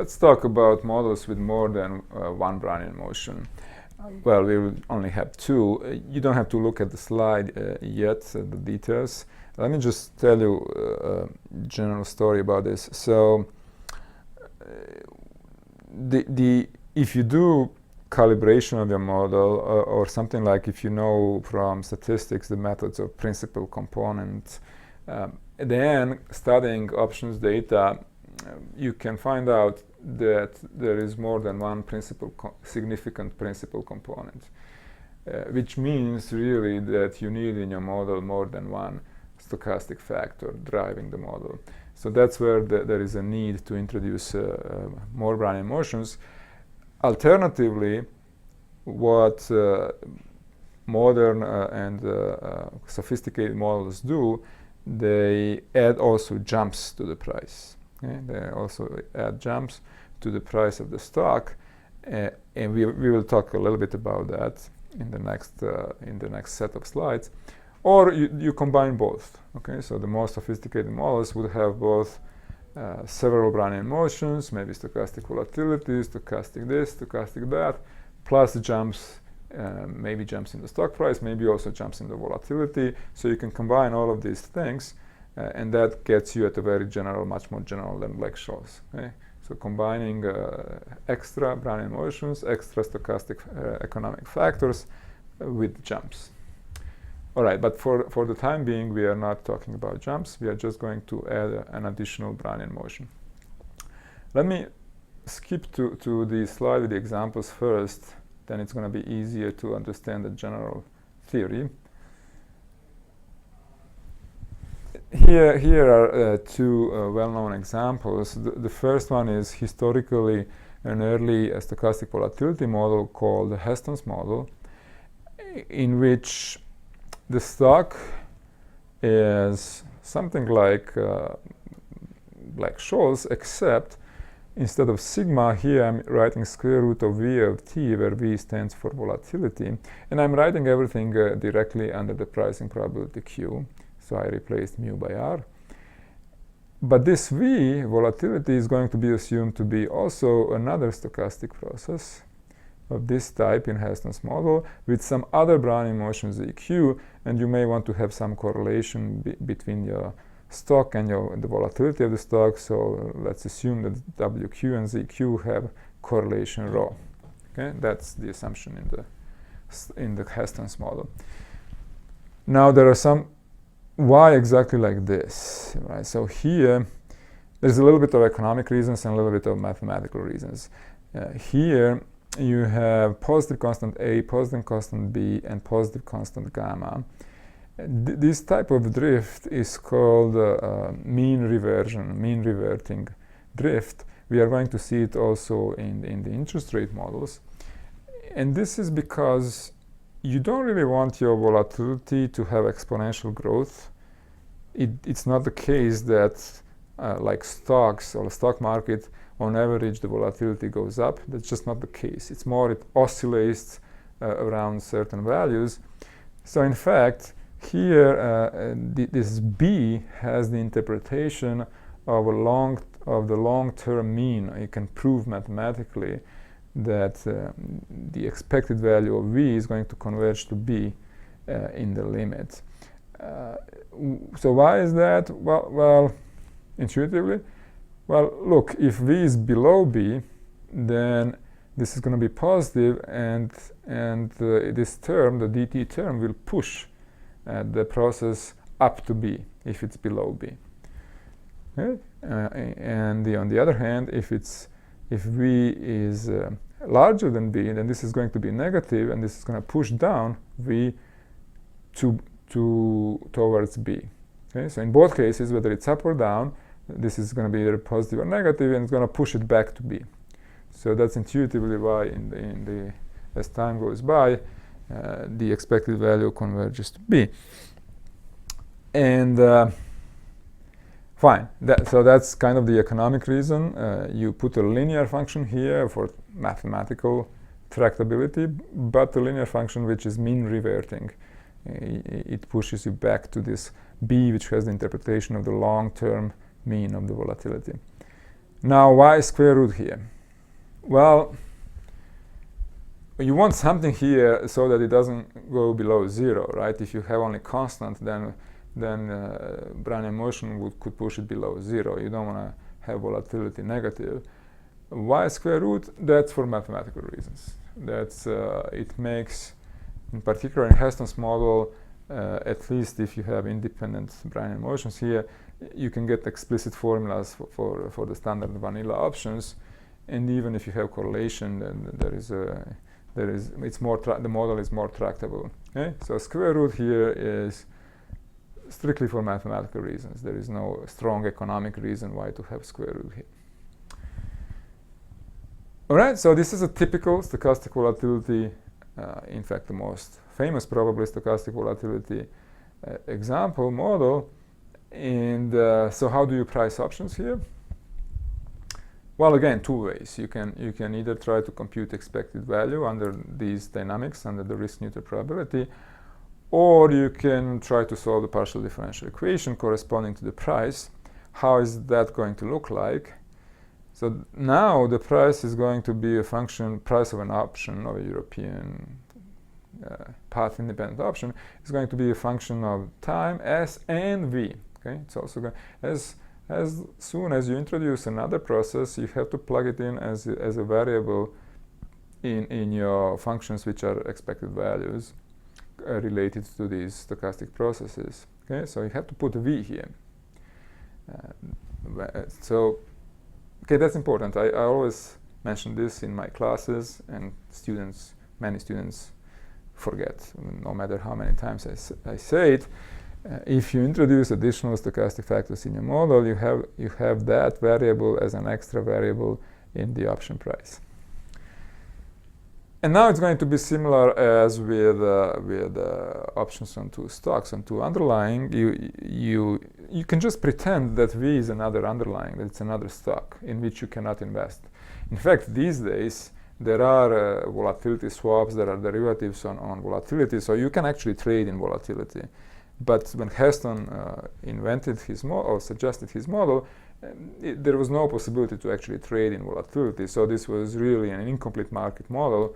Let's talk about models with more than one Brownian motion. Well, we will only have two. You don't have to look at the slide yet, the details. Let me just tell you a general story about this. So, if you do calibration of your model, or something like if you know from statistics the methods of principal component, then studying options data, you can find out that there is more than one significant principal component, which means really that you need in your model more than one stochastic factor driving the model. So that's where there is a need to introduce more Brownian motions. Alternatively, what modern and sophisticated models do, they add also jumps to the price. Okay? They also add jumps to the price of the stock, and we will talk a little bit about that in the next set of slides. Or you combine both. Okay, so the more sophisticated models would have both several Brownian motions, maybe stochastic volatility, stochastic this, stochastic that, plus jumps, maybe jumps in the stock price, maybe also jumps in the volatility. So you can combine all of these things, and that gets you at a very general, much more general than Black-Scholes. Okay? So combining extra Brownian motions, extra stochastic economic factors with jumps. All right, but for the time being, we are not talking about jumps. We are just going to add an additional Brownian motion. Let me skip to the slide with the examples first. Then it's going to be easier to understand the general theory. Here are two well-known examples. The first one is historically an early stochastic volatility model called the Heston's model, in which the stock is something like Black-Scholes, except instead of sigma, here I'm writing square root of V of t, where V stands for volatility. And I'm writing everything directly under the pricing probability Q. So I replaced mu by R. But this V, volatility, is going to be assumed to be also another stochastic process of this type in Heston's model with some other Brownian motion ZQ, and you may want to have some correlation between your stock and the volatility of the stock. So let's assume that WQ and ZQ have correlation rho. Okay, that's the assumption in the Heston's model. Now there are some why exactly like this, right? So here there's a little bit of economic reasons and a little bit of mathematical reasons. Here you have positive constant A, positive constant B, and positive constant gamma. This type of drift is called mean reversion, mean reverting drift. We are going to see it also in the interest rate models. And this is because you don't really want your volatility to have exponential growth. It's not the case that like stocks or the stock market, on average the volatility goes up. That's just not the case. It's more it oscillates around certain values. So in fact, here this B has the interpretation of the long-term mean. You can prove mathematically that the expected value of V is going to converge to B in the limit. So why is that? Well, intuitively, well, look, if V is below B, then this is going to be positive, and this term, the dt term, will push the process up to B if it's below B. Okay? And on the other hand, if V is larger than B, then this is going to be negative, and this is going to push down V towards B. Okay? So in both cases, whether it's up or down, this is going to be either positive or negative, and it's going to push it back to B. So that's intuitively why as time goes by, the expected value converges to B. And fine, so that's kind of the economic reason. You put a linear function here for mathematical tractability, but a linear function which is mean reverting. It pushes you back to this B, which has the interpretation of the long-term mean of the volatility. Now, why square root here? Well, you want something here so that it doesn't go below 0, right? If you have only constant, then Brownian motion could push it below 0. You don't want to have volatility negative. Why square root? That's for mathematical reasons. That's it makes, in particular in Heston's model, at least if you have independent Brownian motions here, you can get explicit formulas for the standard vanilla options, and even if you have correlation, then the model is more tractable. Okay, so square root here is strictly for mathematical reasons. There is no strong economic reason why to have square root here. All right, so this is a typical stochastic volatility, in fact the most famous probably stochastic volatility example model. And so how do you price options here? Well, again, two ways. You can either try to compute expected value under these dynamics, under the risk neutral probability, or you can try to solve the partial differential equation corresponding to the price. How is that going to look like? So now the price is going to be a function, price of an option of a European path independent option is going to be a function of time, S and V. Okay, it's also going, as soon as you introduce another process, you have to plug it in as a variable in your functions which are expected values related to these stochastic processes. Okay, so you have to put a V here. Okay, that's important. I always mention this in my classes, and many students forget, no matter how many times I say it. If you introduce additional stochastic factors in your model, you have that variable as an extra variable in the option price. And now it's going to be similar as with options on two stocks, on two underlying. You can just pretend that V is another underlying, that it's another stock in which you cannot invest. In fact, these days there are volatility swaps, there are derivatives on volatility, so you can actually trade in volatility. But when Heston invented his model, or suggested his model, there was no possibility to actually trade in volatility. So this was really an incomplete market model.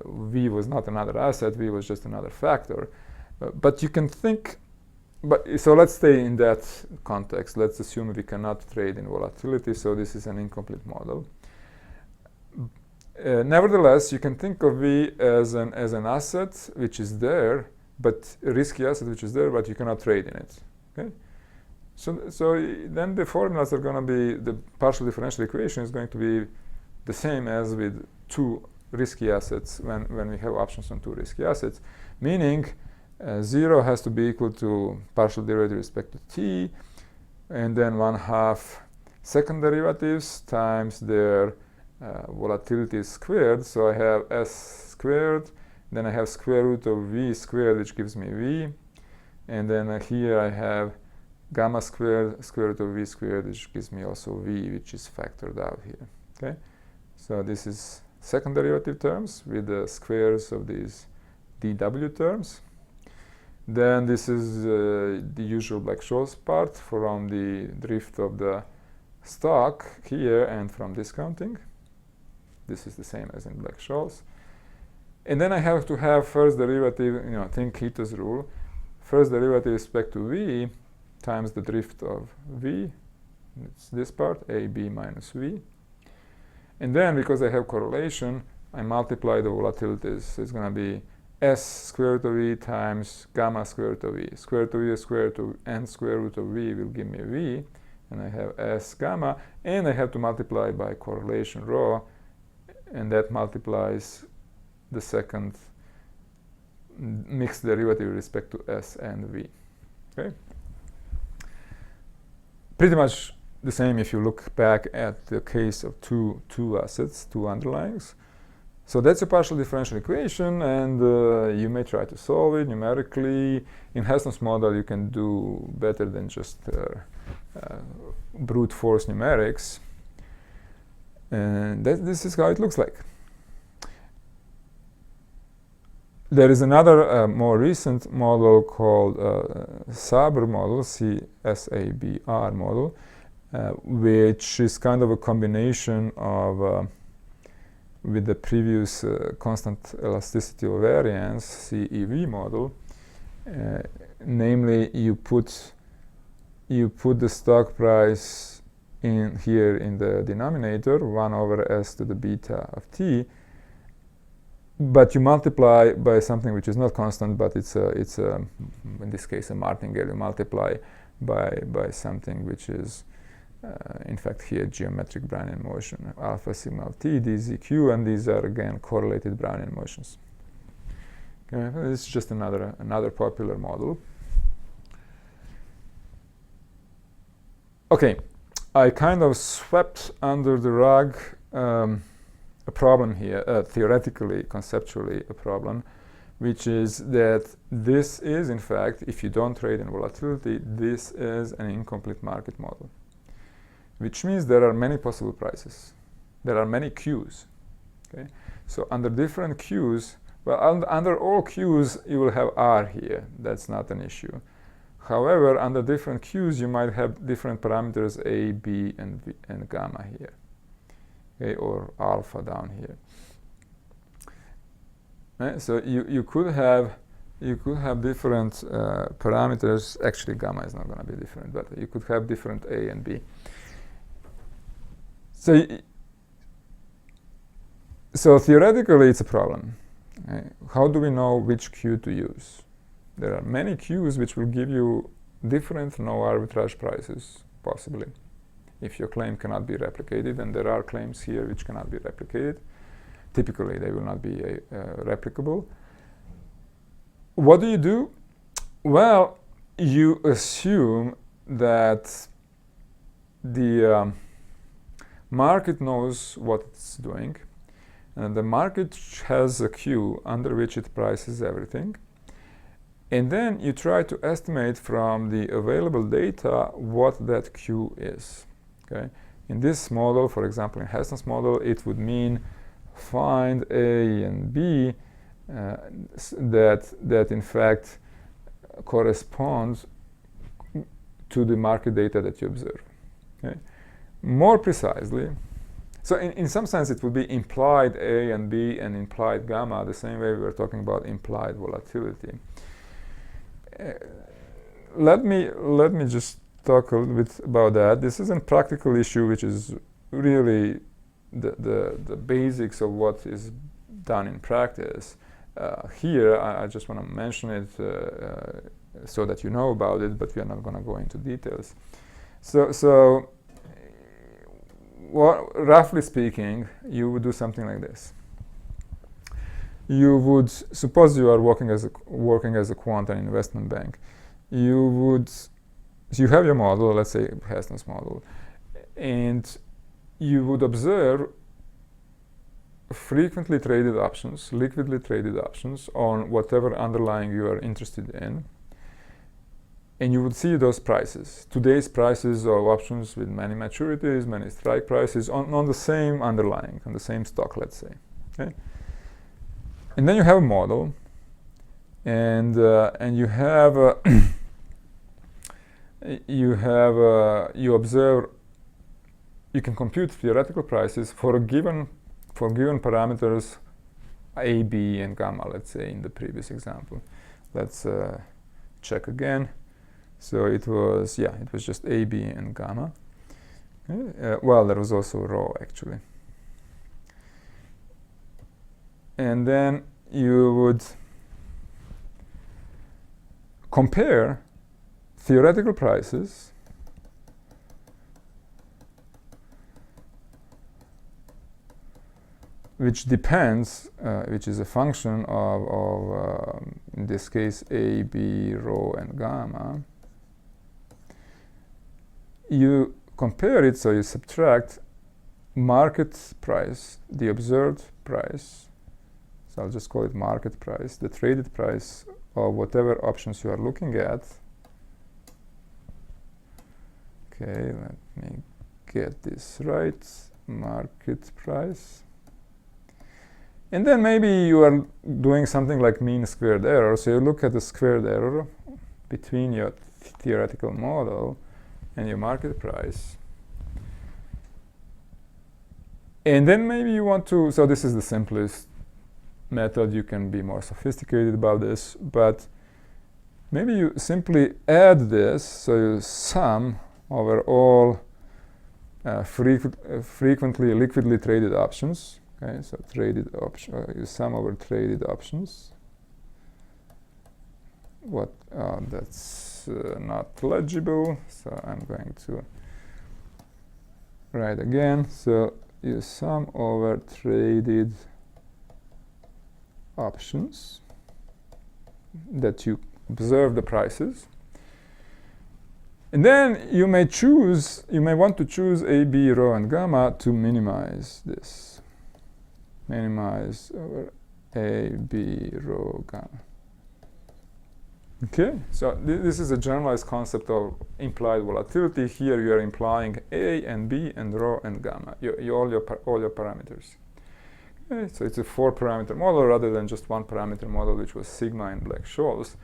V was not another asset, V was just another factor. But you can think, so let's stay in that context. Let's assume we cannot trade in volatility, so this is an incomplete model. Nevertheless, you can think of V as an asset which is there, but a risky asset which is there, but you cannot trade in it. Okay? So then the formulas are going to be, the partial differential equation is going to be the same as with two risky assets when we have options on two risky assets, meaning 0 has to be equal to partial derivative with respect to t, and then 1/2 second derivatives times their volatility squared. So I have s squared, then I have square root of v squared, which gives me v, and then here I have gamma squared, square root of v squared, which gives me also v, which is factored out here. Okay, so this is second derivative terms with the squares of these dw terms. Then this is the usual Black-Scholes part from the drift of the stock here and from discounting. This is the same as in Black-Scholes. And then I have to have first derivative, think Ito's rule. First derivative with respect to v times the drift of v. It's this part, ab minus v. And then, because I have correlation, I multiply the volatilities. It's going to be s square root of v times gamma square root of v. Square root of v square root of n square root of v will give me v. And I have s gamma. And I have to multiply by correlation rho. And that multiplies the second mixed derivative with respect to s and v. Okay? Pretty much the same if you look back at the case of two assets, two underlyings. So that's a partial differential equation, and you may try to solve it numerically. In Heston's model, you can do better than just brute force numerics. And this is how it looks like. There is another more recent model called Sabr model, C-S-A-B-R model, which is kind of a combination of with the previous constant elasticity of variance CEV model. Namely, you put the stock price in here in the denominator, 1 over s to the beta of t, but you multiply by something which is not constant, but it's in this case a martingale. You multiply by something which is in fact here geometric Brownian motion, alpha sigma of t, dz/q, and these are again correlated Brownian motions. Okay, this is just another popular model. Okay, I kind of swept under the rug a problem here, theoretically, conceptually a problem, which is that this is, in fact, if you don't trade in volatility, this is an incomplete market model, which means there are many possible prices. There are many Qs. Okay? So under different Qs, well, under all Qs, you will have R here. That's not an issue. However, under different Qs, you might have different parameters A, B, and gamma here. Okay, or alpha down here. Right? So you could have different parameters. Actually, gamma is not going to be different, but you could have different A and B. So theoretically, it's a problem. Right? How do we know which Q to use? There are many Qs which will give you different no arbitrage prices, possibly, if your claim cannot be replicated, and there are claims here which cannot be replicated. Typically, they will not be replicable. What do? Well, you assume that the market knows what it's doing, and the market has a Q under which it prices everything. And then you try to estimate from the available data what that Q is. Okay? In this model, for example, in Heston's model, it would mean find A and B that in fact corresponds to the market data that you observe. Okay? More precisely, so in some sense it would be implied A and B and implied gamma, the same way we were talking about implied volatility. Let me just talk a little bit about that. This is a practical issue which is really the basics of what is done in practice. Here, I just want to mention it so that you know about it, but we are not going to go into details. So roughly speaking, you would do something like this. You would suppose you are working as a quant and investment bank. You have your model, let's say Heston's model, and you would observe frequently traded options, liquidly traded options on whatever underlying you are interested in, and you would see those prices. Today's prices of options with many maturities, many strike prices on the same underlying, on the same stock, let's say. Okay? And then you have a model, and you have you observe. You can compute theoretical prices for given parameters A, B, and gamma. Let's say in the previous example. Let's check again. So it was just A, B, and gamma. Okay. Well, there was also rho actually. And then you would compare theoretical prices which depends, which is a function of in this case A, B, rho, and gamma. You compare it, so you subtract market price, the observed price. So I'll just call it market price, the traded price of whatever options you are looking at. Okay, let me get this right. Market price. And then maybe you are doing something like mean squared error. So you look at the squared error between your theoretical model and your market price. And then maybe you want to, so this is the simplest method. You can be more sophisticated about this, but maybe you simply add this, so you sum over all frequently liquidly traded options. Okay, so traded option, you sum over traded options. What? That's not legible, so I'm going to write again. So you sum over traded options that you observe the prices. And then you may want to choose A, B, rho, and gamma to minimize this. Minimize over A, B, rho, gamma. Okay, so this is a generalized concept of implied volatility. Here you are implying A and B and rho and gamma, all your parameters. Okay, so it's a 4-parameter model rather than just 1-parameter model, which was sigma and Black-Scholes.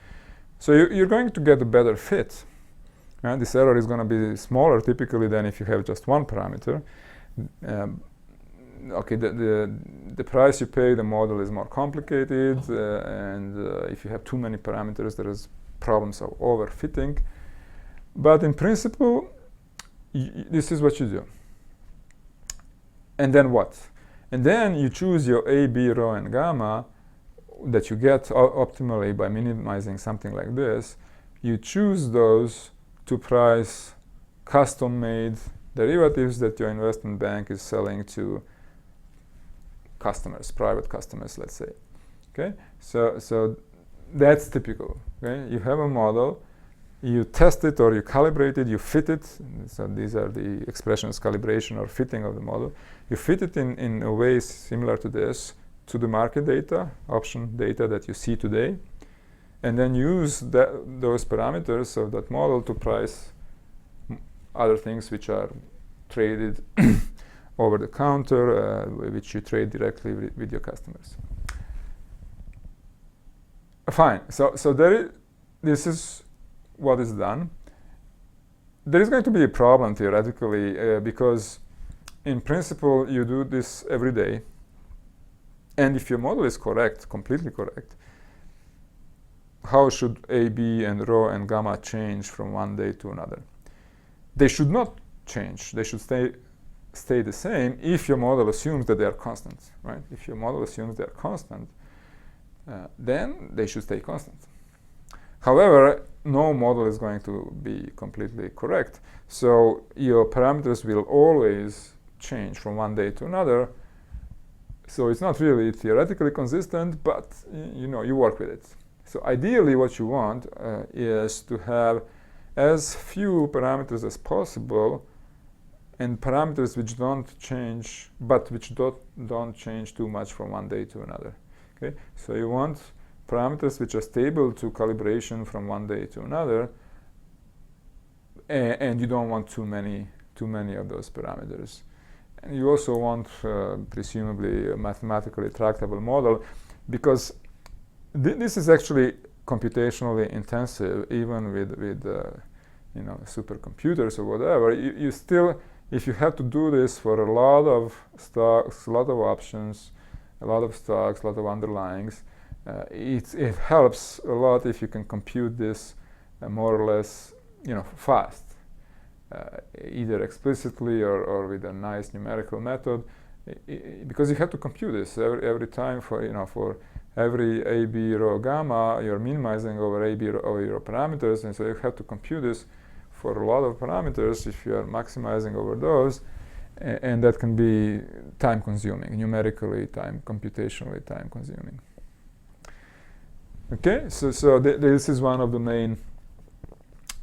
So you're going to get a better fit. This error is going to be smaller typically than if you have just 1 parameter. Okay, the price you pay, the model is more complicated, and if you have too many parameters, there is problems of overfitting. But in principle, this is what you do. And then what? And then you choose your A, B, rho, and gamma that you get optimally by minimizing something like this. You choose those to price custom-made derivatives that your investment bank is selling to customers, private customers, let's say. Okay, so that's typical. Okay, you have a model, you test it or you calibrate it, you fit it. So these are the expressions: calibration or fitting of the model. You fit it in a way similar to this, to the market data, option data that you see today, and then use those parameters of that model to price other things which are traded over the counter, which you trade directly with your customers. Fine. So this is what is done. There is going to be a problem theoretically because in principle you do this every day, and if your model is correct, completely correct, how should A, B, and rho and gamma change from one day to another? They should not change. They should stay the same if your model assumes that they are constant, right? If your model assumes they are constant, then they should stay constant. However, no model is going to be completely correct, so your parameters will always change from one day to another. So it's not really theoretically consistent, but you work with it. So ideally what you want is to have as few parameters as possible, and parameters which don't change, but which don't change too much from one day to another. Okay, so you want parameters which are stable to calibration from one day to another, and you don't want too many of those parameters. And you also want presumably a mathematically tractable model, because this is actually computationally intensive, even with supercomputers or whatever. You still, if you have to do this for a lot of stocks, a lot of options, a lot of stocks, a lot of underlyings, it helps a lot if you can compute this more or less fast, either explicitly or with a nice numerical method, because you have to compute this every time for every A, B, rho, gamma. You're minimizing over A, B, over your parameters, and so you have to compute this for a lot of parameters if you are maximizing over those, and that can be time consuming, numerically computationally time consuming. Okay, so this is one of the main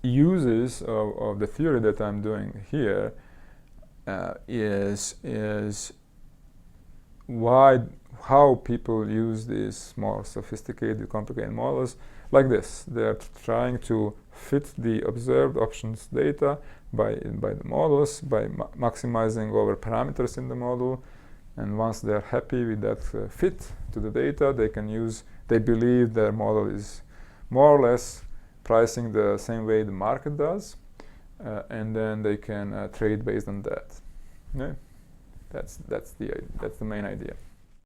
uses of the theory that I'm doing here, is how people use these more sophisticated, complicated models like this. They're trying to fit the observed options data by the models, by maximizing over parameters in the model, and once they're happy with that fit to the data, they believe their model is more or less pricing the same way the market does, and then they can trade based on that. Okay? That's the main idea.